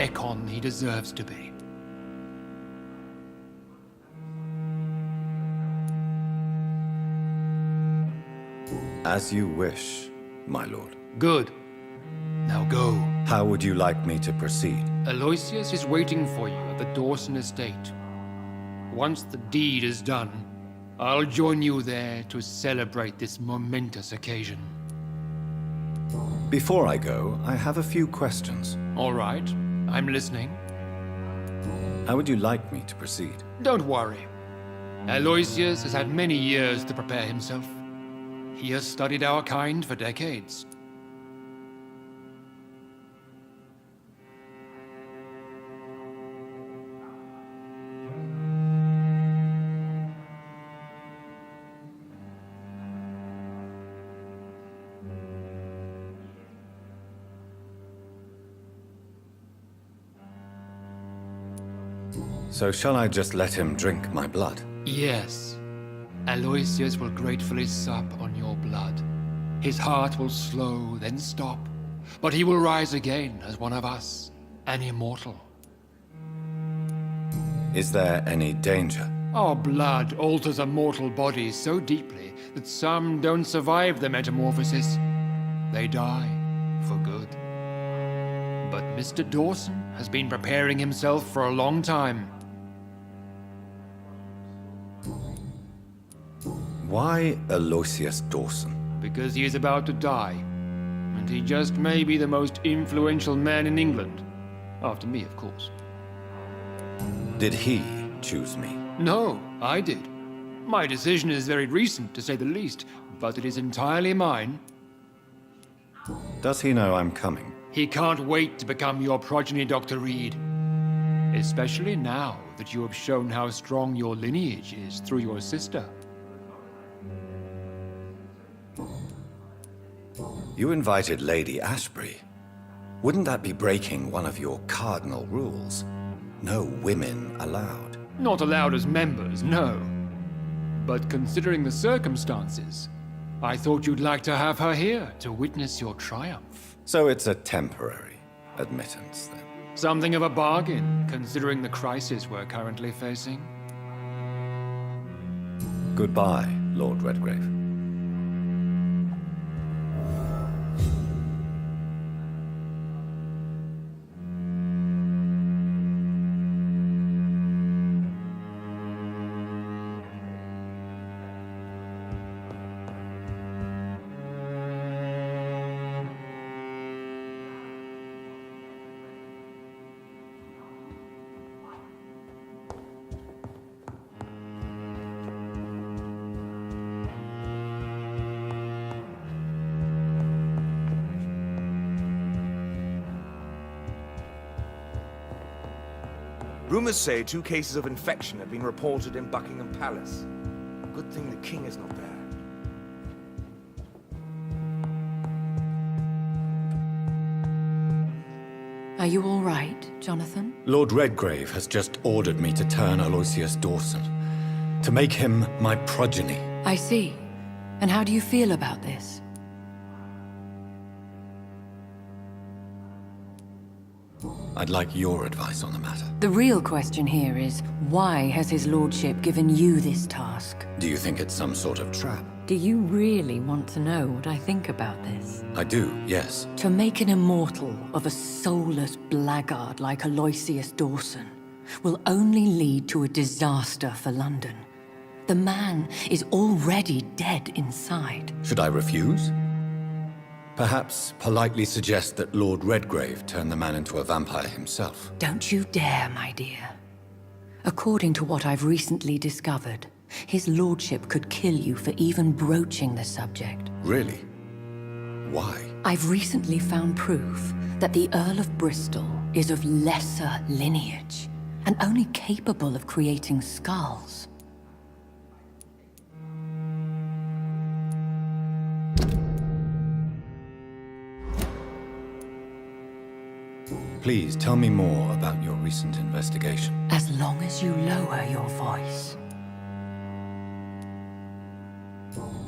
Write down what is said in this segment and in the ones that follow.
Ekon he deserves to be. As you wish, my lord. Good. Now go. How would you like me to proceed? Aloysius is waiting for you at the Dawson estate. Once the deed is done, I'll join you there to celebrate this momentous occasion. Before I go, I have a few questions. All right, I'm listening. How would you like me to proceed? Don't worry. Aloysius has had many years to prepare himself. He has studied our kind for decades. So shall I just let him drink my blood? Yes. Aloysius will gratefully sup on your blood. His heart will slow, then stop. But he will rise again as one of us, an immortal. Is there any danger? Our blood alters a mortal body so deeply that some don't survive the metamorphosis. They die for good. But Mr. Dawson has been preparing himself for a long time. Why Aloysius Dawson? Because he is about to die. And he just may be the most influential man in England. After me, of course. Did he choose me? No, I did. My decision is very recent, to say the least, but it is entirely mine. Does he know I'm coming? He can't wait to become your progeny, Dr. Reed. Especially now that you have shown how strong your lineage is through your sister. You invited Lady Ashbury. Wouldn't that be breaking one of your cardinal rules? No women allowed. Not allowed as members, no. But considering the circumstances, I thought you'd like to have her here to witness your triumph. So it's a temporary admittance, then? Something of a bargain, considering the crisis we're currently facing. Goodbye, Lord Redgrave. Rumors say 2 cases of infection have been reported in Buckingham Palace. Good thing the king is not there. Are you all right, Jonathan? Lord Redgrave has just ordered me to turn Aloysius Dawson, to make him my progeny. I see. And how do you feel about this? I'd like your advice on the matter. The real question here is, why has his lordship given you this task? Do you think it's some sort of trap? Do you really want to know what I think about this? I do, yes. To make an immortal of a soulless blackguard like Aloysius Dawson will only lead to a disaster for London. The man is already dead inside. Should I refuse? Perhaps politely suggest that Lord Redgrave turn the man into a vampire himself. Don't you dare, my dear. According to what I've recently discovered, his lordship could kill you for even broaching the subject. Really? Why? I've recently found proof that the Earl of Bristol is of lesser lineage and only capable of creating skulls. Please tell me more about your recent investigation. As long as you lower your voice.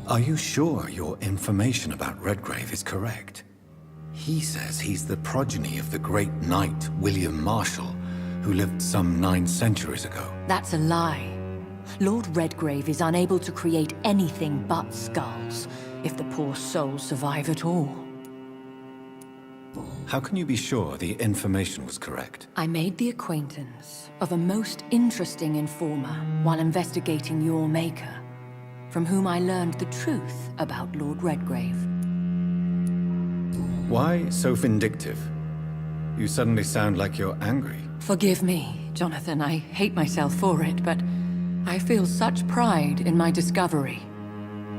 Are you sure your information about Redgrave is correct? He says he's the progeny of the great knight William Marshall, who lived some 9 centuries ago. That's a lie. Lord Redgrave is unable to create anything but skulls, if the poor souls survive at all. How can you be sure the information was correct? I made the acquaintance of a most interesting informer while investigating your maker, from whom I learned the truth about Lord Redgrave. Why so vindictive? You suddenly sound like you're angry. Forgive me, Jonathan. I hate myself for it, but I feel such pride in my discovery.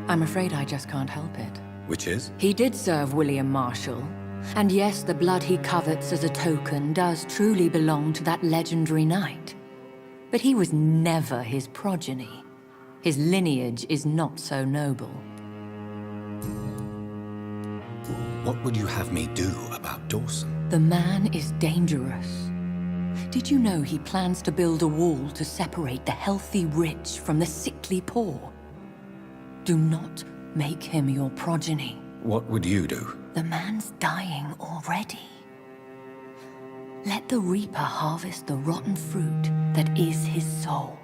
I'm afraid I just can't help it. Which is? He did serve William Marshall. And yes, the blood he covets as a token does truly belong to that legendary knight. But he was never his progeny. His lineage is not so noble. What would you have me do about Dawson? The man is dangerous. Did you know he plans to build a wall to separate the healthy rich from the sickly poor? Do not make him your progeny. What would you do? The man's dying already. Let the reaper harvest the rotten fruit that is his soul.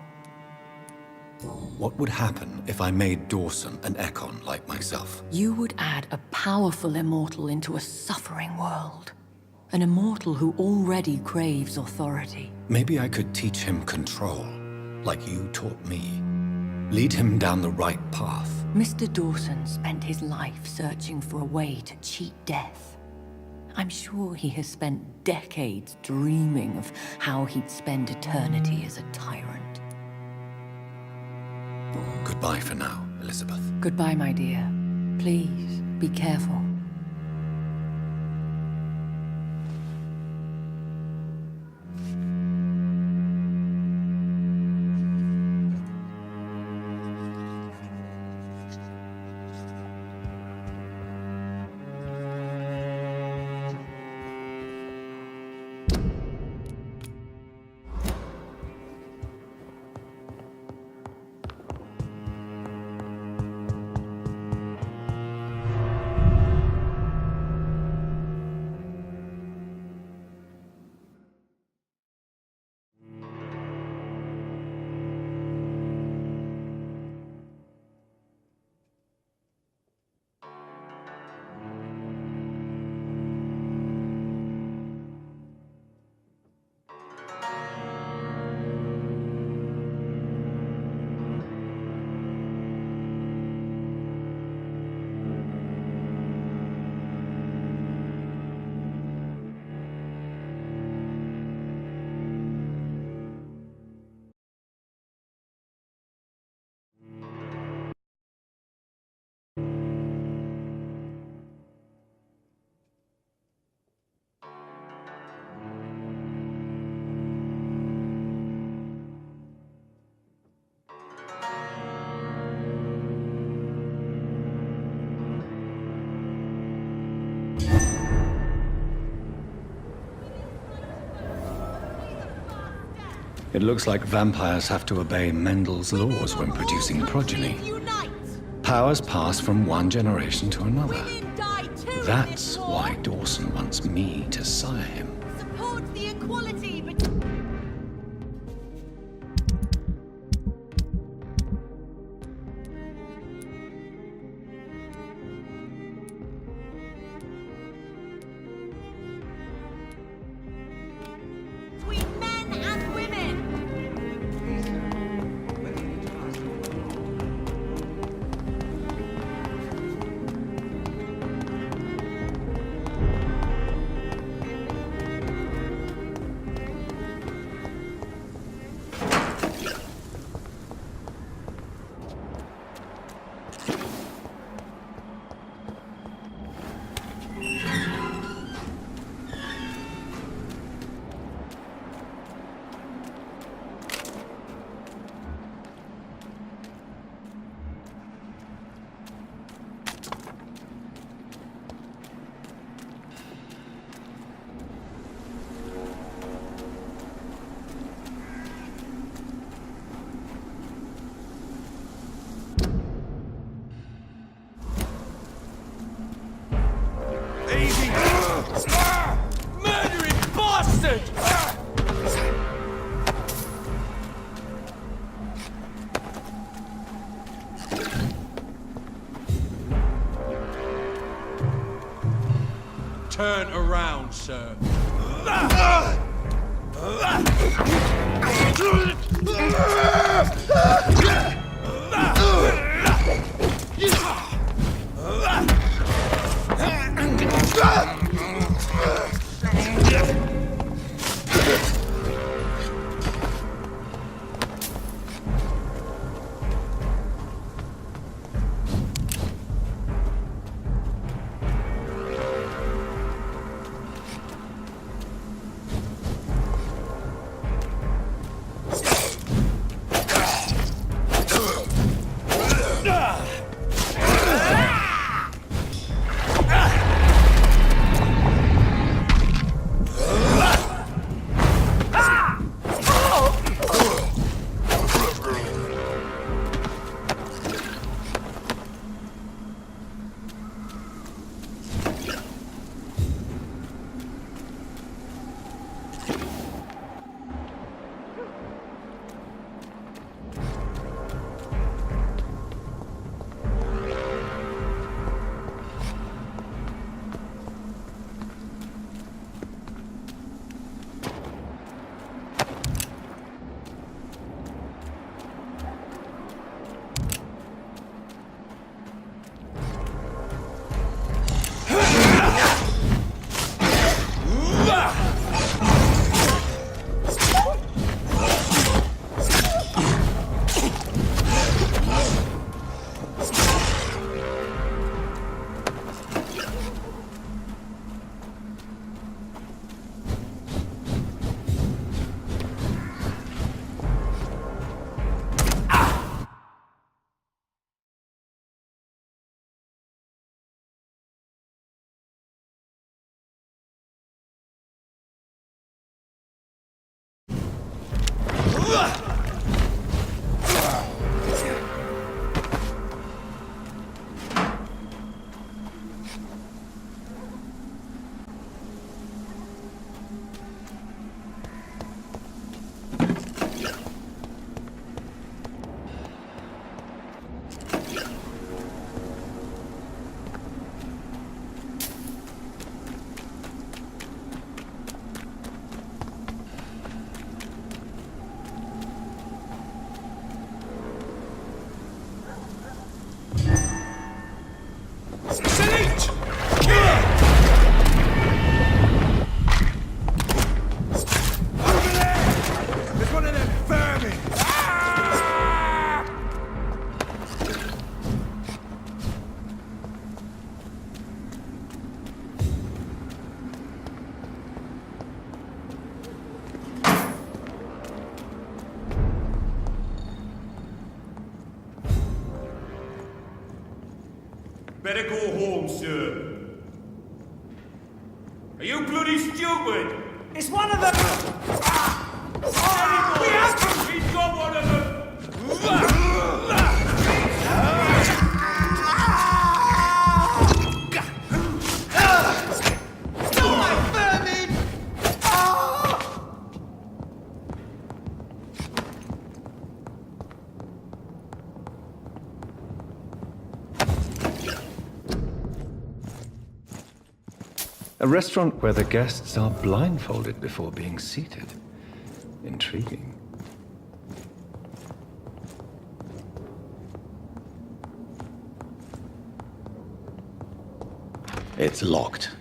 What would happen if I made Dawson an Ekon like myself? You would add a powerful immortal into a suffering world. An immortal who already craves authority. Maybe I could teach him control, like you taught me. Lead him down the right path. Mr. Dawson spent his life searching for a way to cheat death. I'm sure he has spent decades dreaming of how he'd spend eternity as a tyrant. Goodbye for now, Elizabeth. Goodbye, my dear. Please, be careful. It looks like vampires have to obey Mendel's laws when producing progeny. Powers pass from one generation to another. That's why Dawson wants me to sire him. Support the equality between men and women. turn around, sir. Better go home, sir. Are you bloody stupid? It's one of them! We have to! He's got one of them! A restaurant where the guests are blindfolded before being seated. Intriguing. It's locked.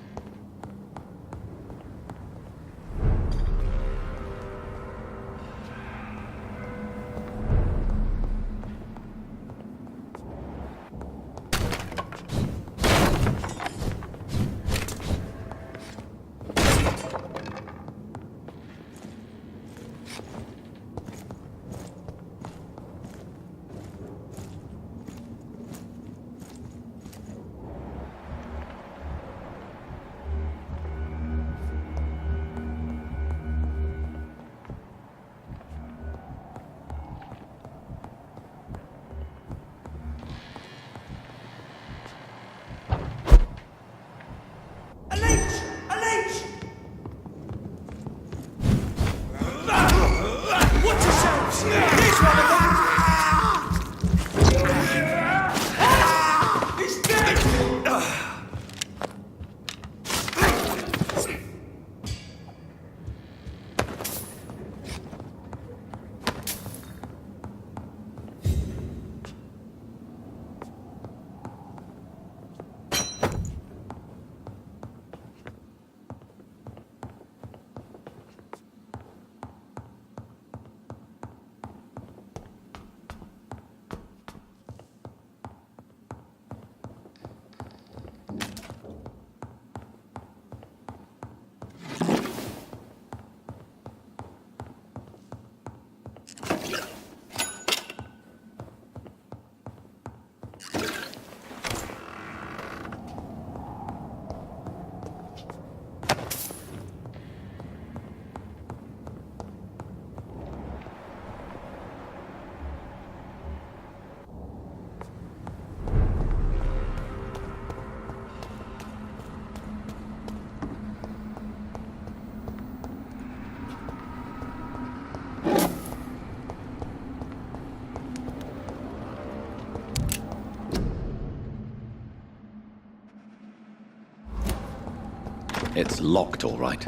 It's locked, all right.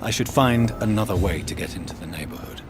I should find another way to get into the neighborhood.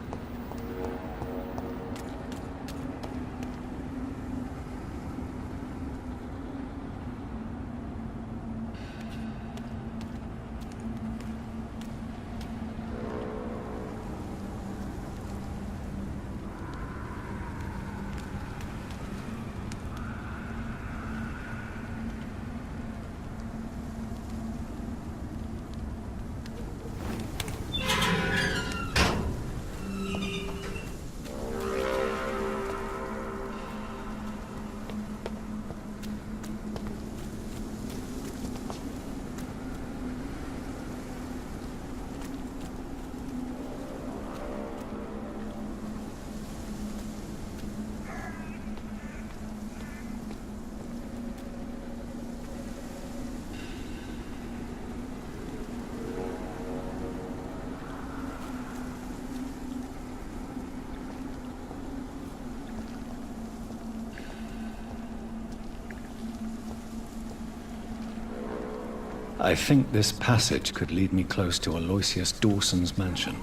I think this passage could lead me close to Aloysius Dawson's mansion.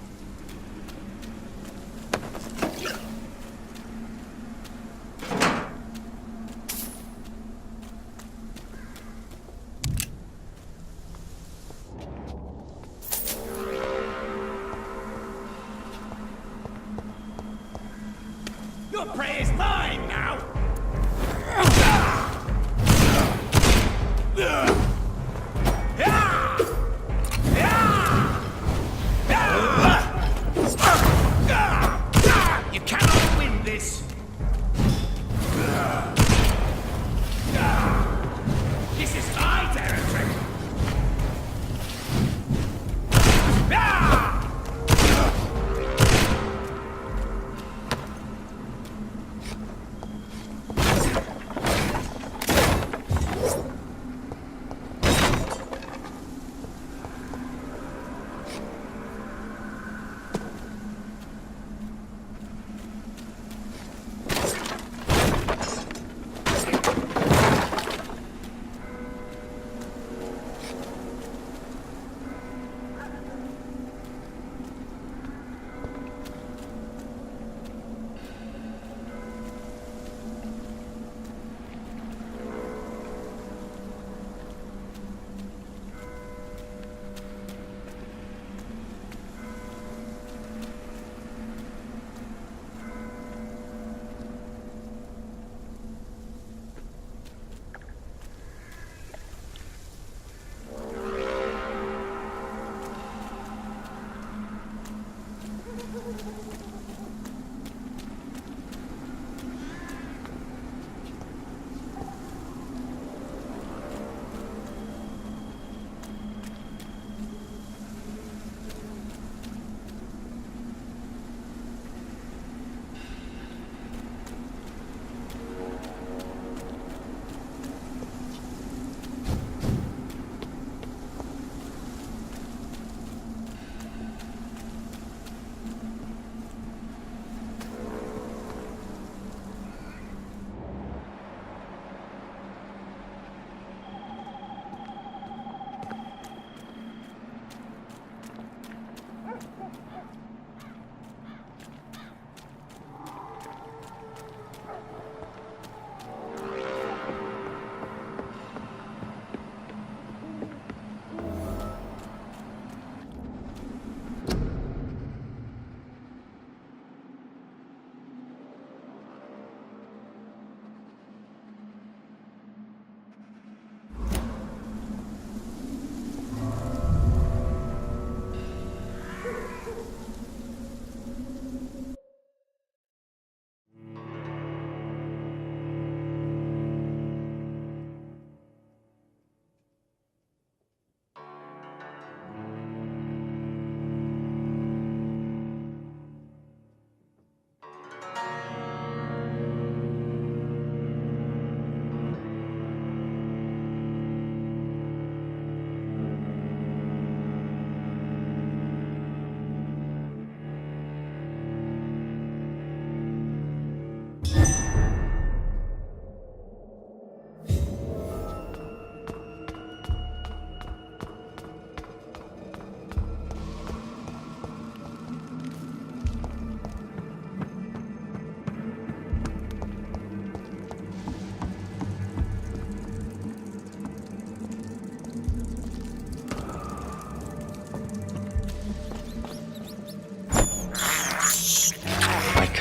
Your prey is mine now! You cannot win this! This is my territory!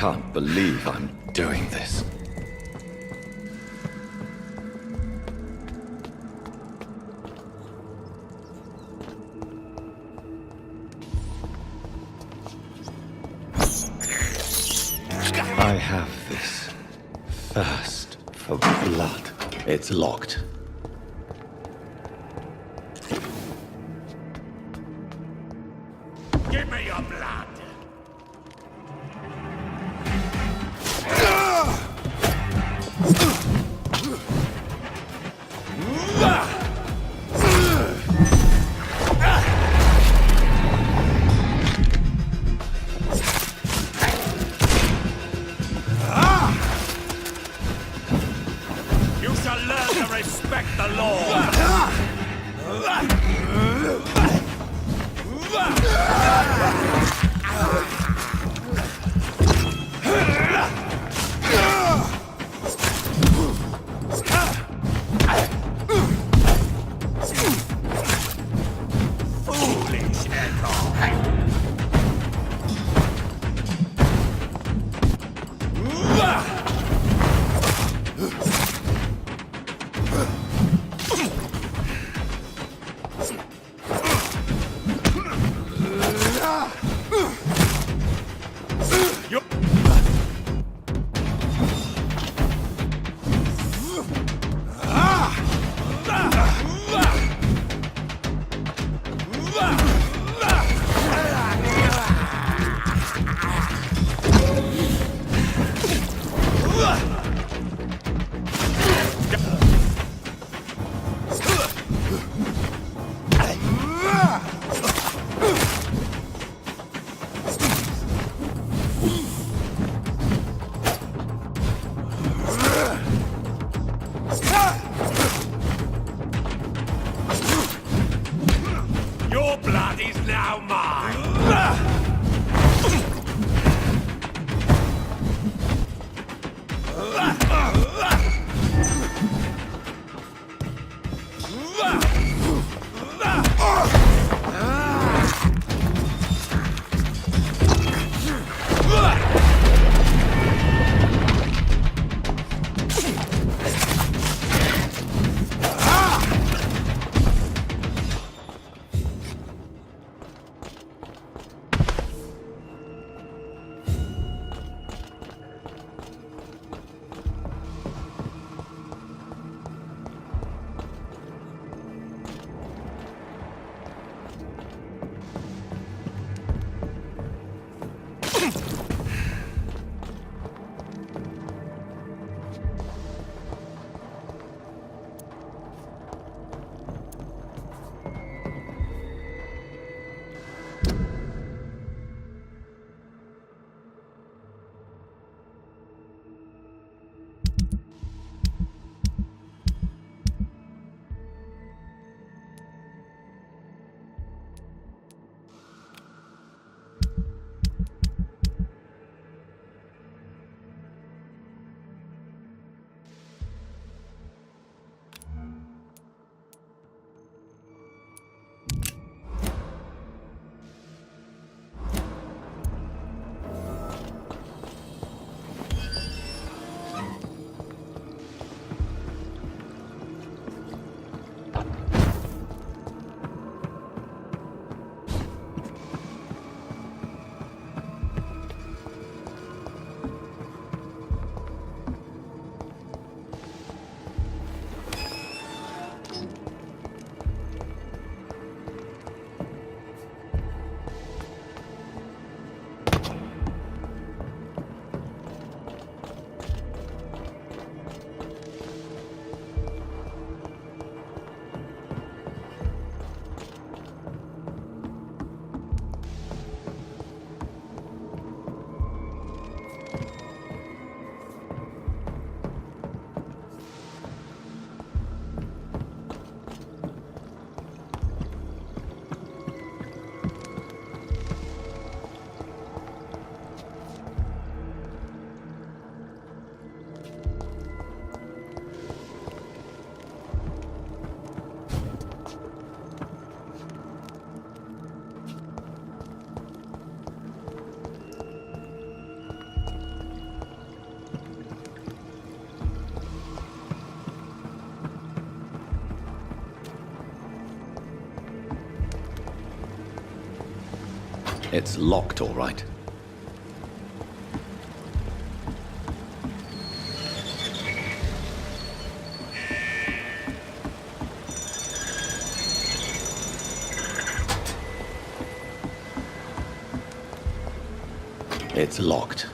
can't believe I'm doing this. I have this thirst for blood. It's locked. Give me your blood. You shall learn to respect the law. Foolish echo. Your blood is now mine! It's locked, all right. It's locked.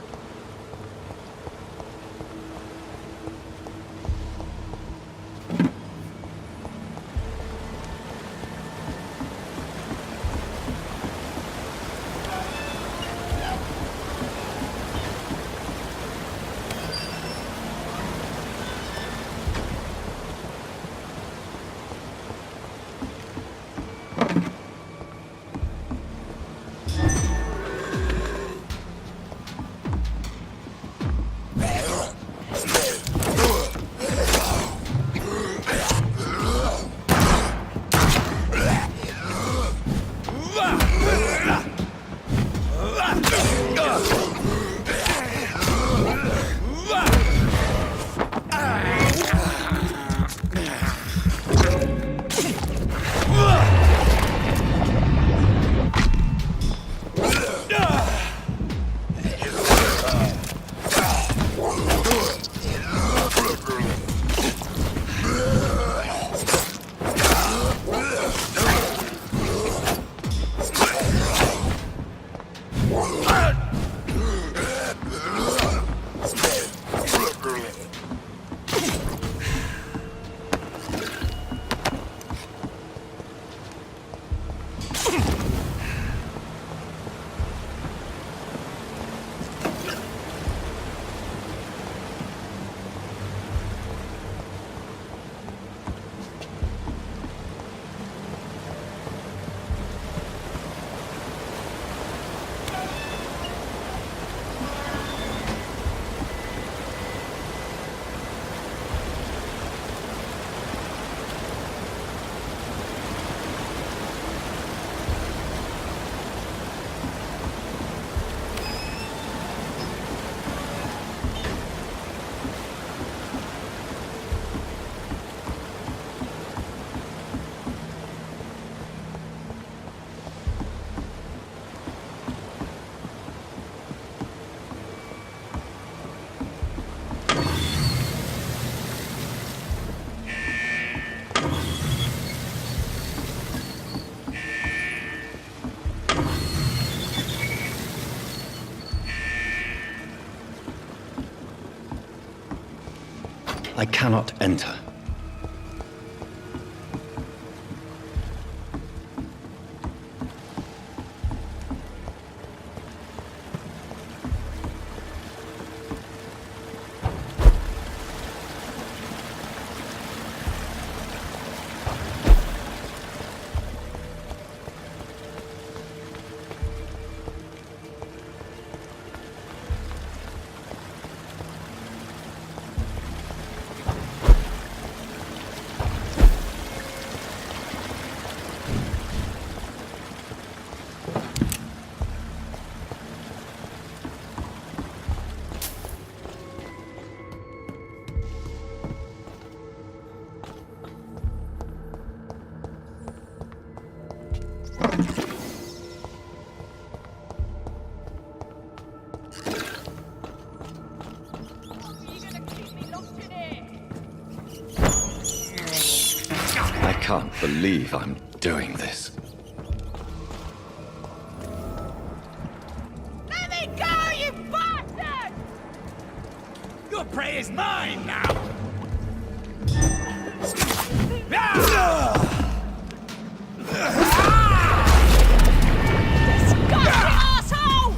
I cannot enter. I can't believe I'm doing this. Let me go, you bastard! Your prey is mine now! Disgusting asshole!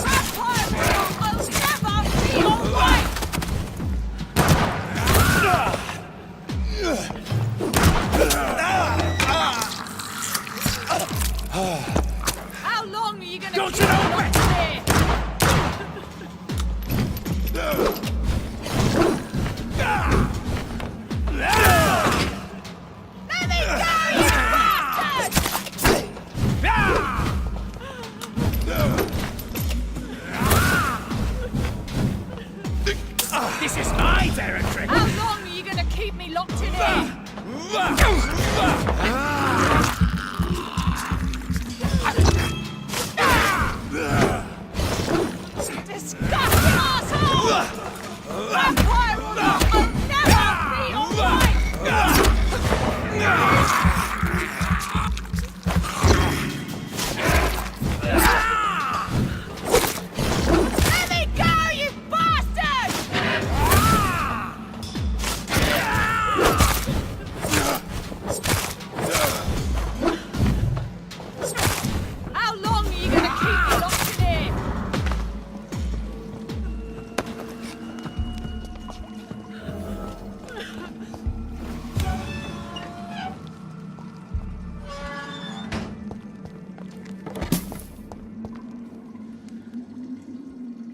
Vampire will never be alright! How long are you gonna Don't keep you know locked here?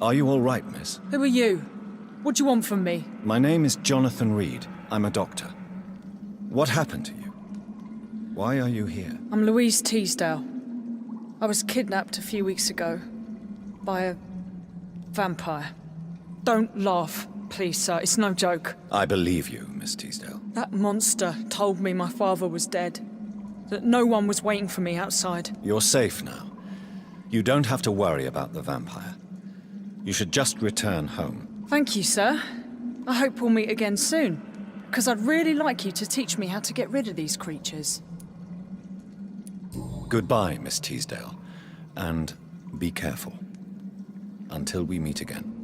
Are you all right, miss? Who are you? What do you want from me? My name is Jonathan Reed. I'm a doctor. What happened to you? Why are you here? I'm Louise Teasdale. I was kidnapped a few weeks ago by a vampire. Don't laugh, please, sir. It's no joke. I believe you, Miss Teasdale. That monster told me my father was dead. That no one was waiting for me outside. You're safe now. You don't have to worry about the vampire. You should just return home. Thank you, sir. I hope we'll meet again soon. Because I'd really like you to teach me how to get rid of these creatures. Goodbye, Miss Teasdale. And be careful. Until we meet again.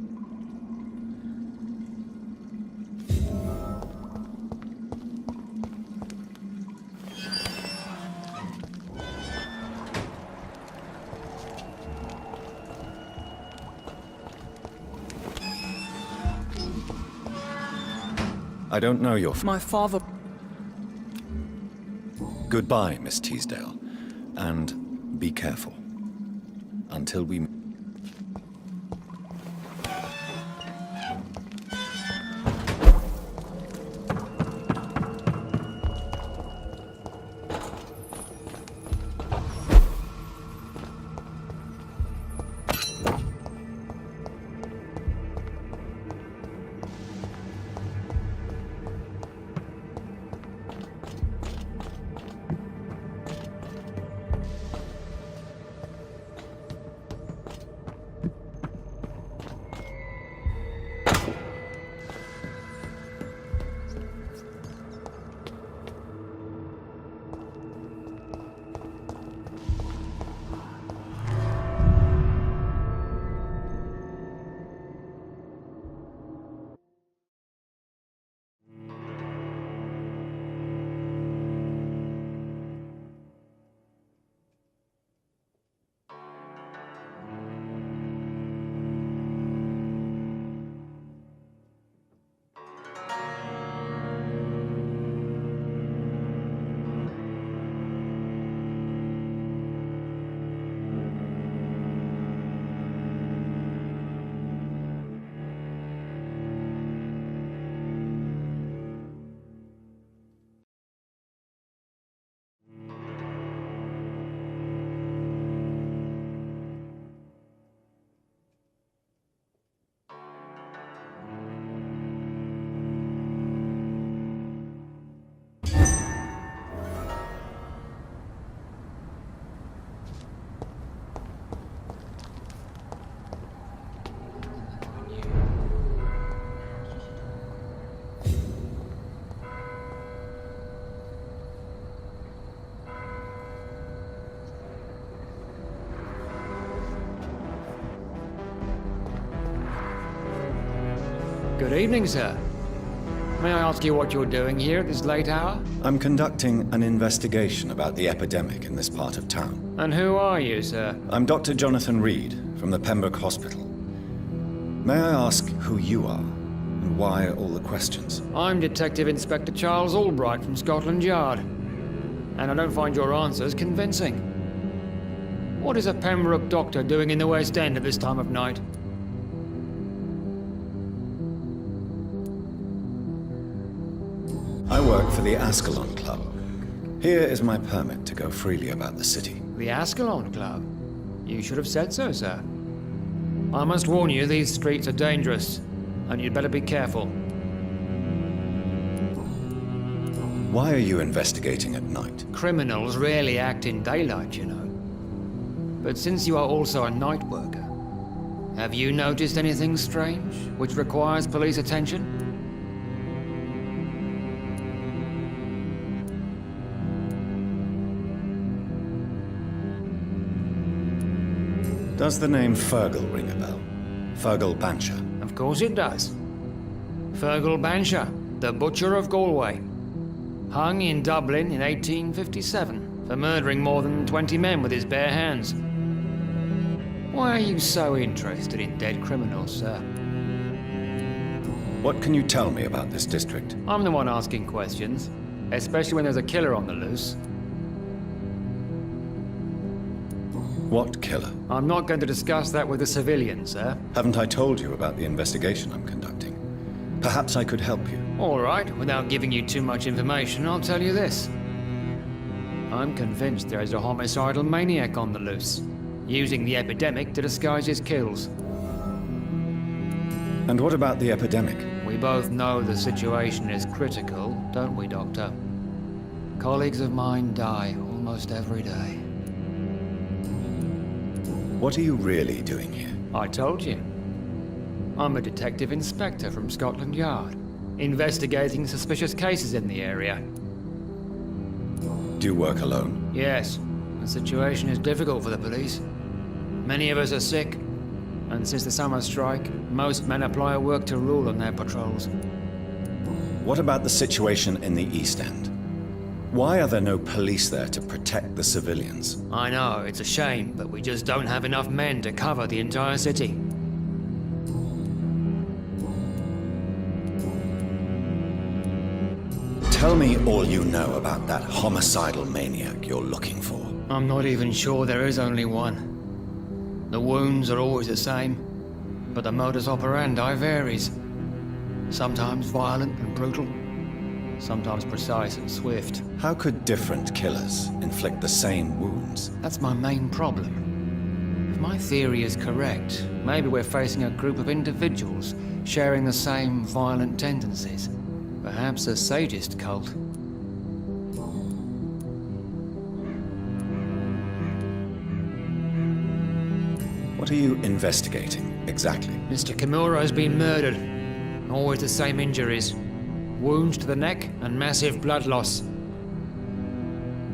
I don't know your... My father... Goodbye, Miss Teasdale. And be careful. Until we... Good evening, sir. May I ask you what you're doing here at this late hour? I'm conducting an investigation about the epidemic in this part of town. And who are you, sir? I'm Dr. Jonathan Reed from the Pembroke Hospital. May I ask who you are and why all the questions? I'm Detective Inspector Charles Albright from Scotland Yard. And I don't find your answers convincing. What is a Pembroke doctor doing in the West End at this time of night? I work for the Ascalon Club. Here is my permit to go freely about the city. The Ascalon Club? You should have said so, sir. I must warn you, these streets are dangerous, and you'd better be careful. Why are you investigating at night? Criminals rarely act in daylight, you know. But since you are also a night worker, have you noticed anything strange which requires police attention? Does the name Fergal ring a bell? Fergal Bancher. Of course it does. Fergal Bancher, the Butcher of Galway. Hung in Dublin in 1857 for murdering more than 20 men with his bare hands. Why are you so interested in dead criminals, sir? What can you tell me about this district? I'm the one asking questions, especially when there's a killer on the loose. What killer? I'm not going to discuss that with the civilians, sir. Haven't I told you about the investigation I'm conducting? Perhaps I could help you. All right, without giving you too much information, I'll tell you this. I'm convinced there is a homicidal maniac on the loose, using the epidemic to disguise his kills. And what about the epidemic? We both know the situation is critical, don't we, Doctor? Colleagues of mine die almost every day. What are you really doing here? I told you. I'm a detective inspector from Scotland Yard, investigating suspicious cases in the area. Do you work alone? Yes, the situation is difficult for the police. Many of us are sick, and since the summer strike, most men apply a work to rule on their patrols. What about the situation in the East End? Why are there no police there to protect the civilians? I know, it's a shame, but we just don't have enough men to cover the entire city. Tell me all you know about that homicidal maniac you're looking for. I'm not even sure there is only one. The wounds are always the same, but the modus operandi varies. Sometimes violent and brutal, sometimes precise and swift. How could different killers inflict the same wounds? That's my main problem. If my theory is correct, maybe we're facing a group of individuals sharing the same violent tendencies. Perhaps a sadist cult. What are you investigating, exactly? Mr. Kimura has been murdered. Always the same injuries. Wounds to the neck and massive blood loss.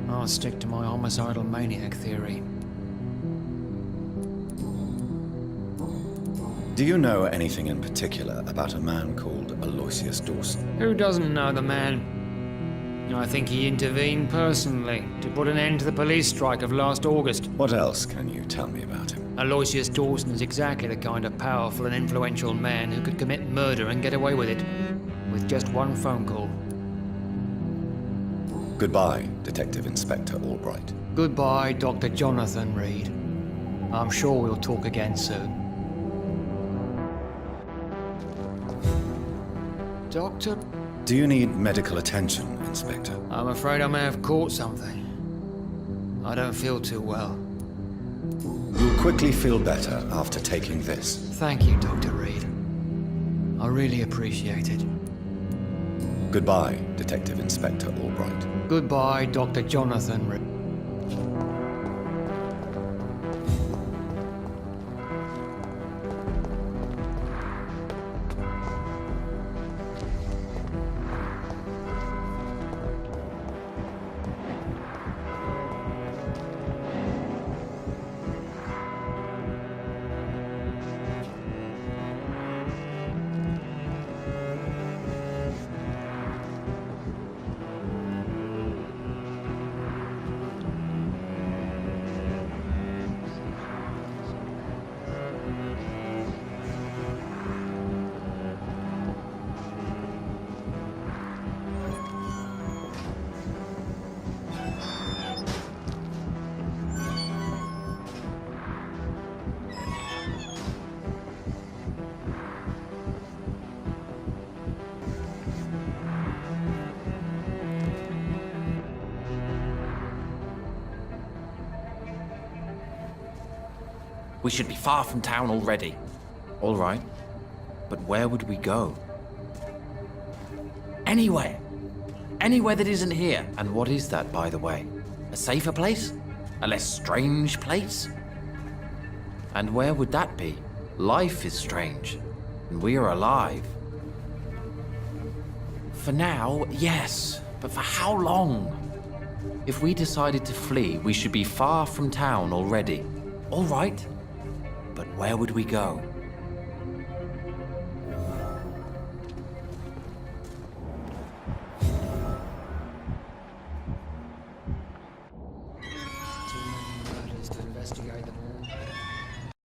I'll stick to my homicidal maniac theory. Do you know anything in particular about a man called Aloysius Dawson? Who doesn't know the man? I think he intervened personally to put an end to the police strike of last August. What else can you tell me about him? Aloysius Dawson is exactly the kind of powerful and influential man who could commit murder and get away with it, with just one phone call. Goodbye, Detective Inspector Albright. Goodbye, Dr. Jonathan Reed. I'm sure we'll talk again soon. Doctor? Do you need medical attention, Inspector? I'm afraid I may have caught something. I don't feel too well. You'll quickly feel better after taking this. Thank you, Dr. Reed. I really appreciate it. Goodbye, Detective Inspector Albright. Goodbye, Dr. Jonathan Reed. We should be far from town already. All right. But where would we go? Anywhere. Anywhere that isn't here. And what is that, by the way? A safer place? A less strange place? And where would that be? Life is strange. And we are alive. For now, yes. But for how long? If we decided to flee, we should be far from town already. All right. But where would we go?